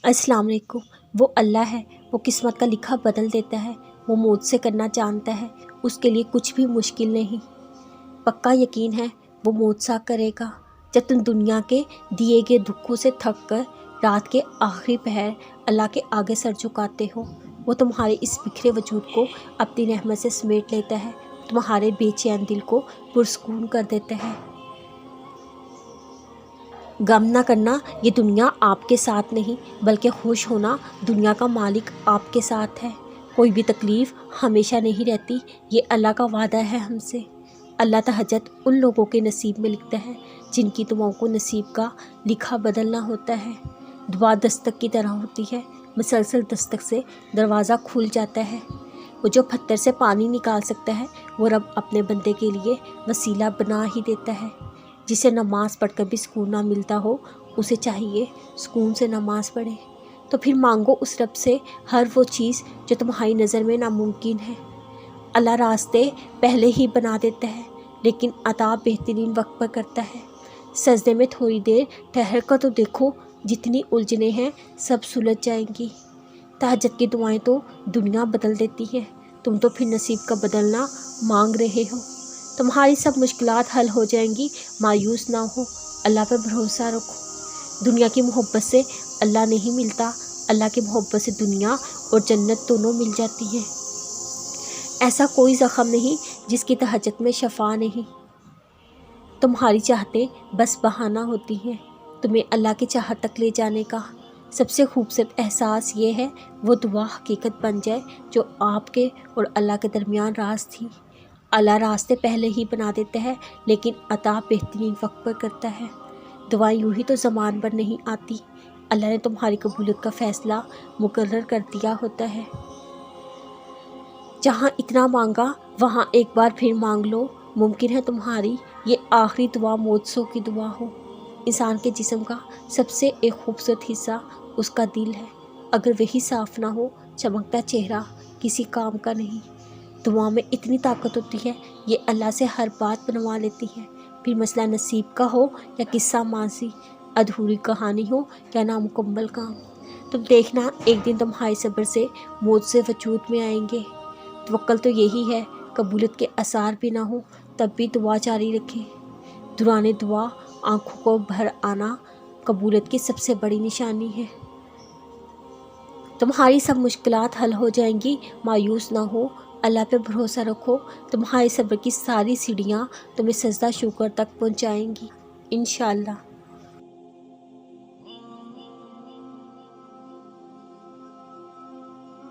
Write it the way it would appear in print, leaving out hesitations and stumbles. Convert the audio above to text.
अस्सलाम वालेकुम। वो अल्लाह है, वो किस्मत का लिखा बदल देता है। वो मौत से करना जानता है, उसके लिए कुछ भी मुश्किल नहीं। पक्का यकीन है वो मौत सा करेगा। जब तुम दुनिया के दिए गए दुखों से थक कर रात के आखिरी पहर अल्लाह के आगे सर झुकाते हो, वो तुम्हारे इस बिखरे वजूद को अपनी रहमत से समेट लेता है, तुम्हारे बेचैन दिल को पुरस्कून कर देता है। गम ना करना, ये दुनिया आपके साथ नहीं बल्कि खुश होना दुनिया का मालिक आपके साथ है। कोई भी तकलीफ़ हमेशा नहीं रहती, ये अल्लाह का वादा है हमसे। अल्लाह तहज्जुद उन लोगों के नसीब में लिखता है जिनकी दुआओं को नसीब का लिखा बदलना होता है। दुआ दस्तक की तरह होती है, मुसलसल दस्तक से दरवाज़ा खुल जाता है। वो जो पत्थर से पानी निकाल सकता है, वो रब अपने बंदे के लिए वसीला बना ही देता है। जिसे नमाज़ पढ़कर भी सुकून ना मिलता हो, उसे चाहिए सुकून से नमाज़ पढ़े। तो फिर मांगो उस रब से हर वो चीज़ जो तुम्हारी नज़र में नामुमकिन है। अल्लाह रास्ते पहले ही बना देता है, लेकिन अता बेहतरीन वक्त पर करता है। सजदे में थोड़ी देर ठहर कर तो देखो, जितनी उलझने हैं सब सुलझ जाएंगी। तहज्जुद की दुआएं तो दुनिया बदल देती हैं, तुम तो फिर नसीब का बदलना मांग रहे हो। तुम्हारी सब मुश्किलात हल हो जाएंगी, मायूस ना हो, अल्लाह पर भरोसा रखो। दुनिया की मोहब्बत से अल्लाह नहीं मिलता, अल्लाह की मोहब्बत से दुनिया और जन्नत दोनों मिल जाती हैं। ऐसा कोई ज़ख्म नहीं जिसकी तहज्जुद में शफा नहीं। तुम्हारी चाहतें बस बहाना होती हैं तुम्हें अल्लाह की चाहत तक ले जाने का। सबसे खूबसूरत एहसास ये है वो दुआ हकीकत बन जाए जो आपके और अल्लाह के दरमियान राज थी। अल्लाह रास्ते पहले ही बना देता है, लेकिन अता बेहतरीन वक्त पर करता है। दुआएं यूँ ही तो ज़बान पर नहीं आती, अल्लाह ने तुम्हारी कबूलियत का फ़ैसला मुकर्रर कर दिया होता है। जहाँ इतना मांगा वहाँ एक बार फिर मांग लो, मुमकिन है तुम्हारी ये आखिरी दुआ मौत की दुआ हो। इंसान के जिस्म का सबसे एक खूबसूरत हिस्सा उसका दिल है, अगर वही साफ ना हो, चमकता चेहरा किसी काम का नहीं। दुआ में इतनी ताकत होती है, ये अल्लाह से हर बात बनवा लेती है। फिर मसला नसीब का हो या किस्सा माजी, अधूरी कहानी हो या नामुकम्मल काम। तुम देखना एक दिन तुम्हारे सब्र से मौत से वजूद में आएंगे। तवक्कल तो यही है, कबूलियत के आसार भी ना हो तब भी दुआ जारी रखें। दुराने दुआ आँखों को भर आना कबूलियत की सबसे बड़ी निशानी है। तुम्हारी सब मुश्किलात हल हो जाएंगी, मायूस ना हो, अल्लाह पे भरोसा रखो। तुम्हारे सब्र की सारी सीढ़ियाँ तुम्हें सजदा शुक्र तक पहुँचाएंगी इंशाअल्लाह।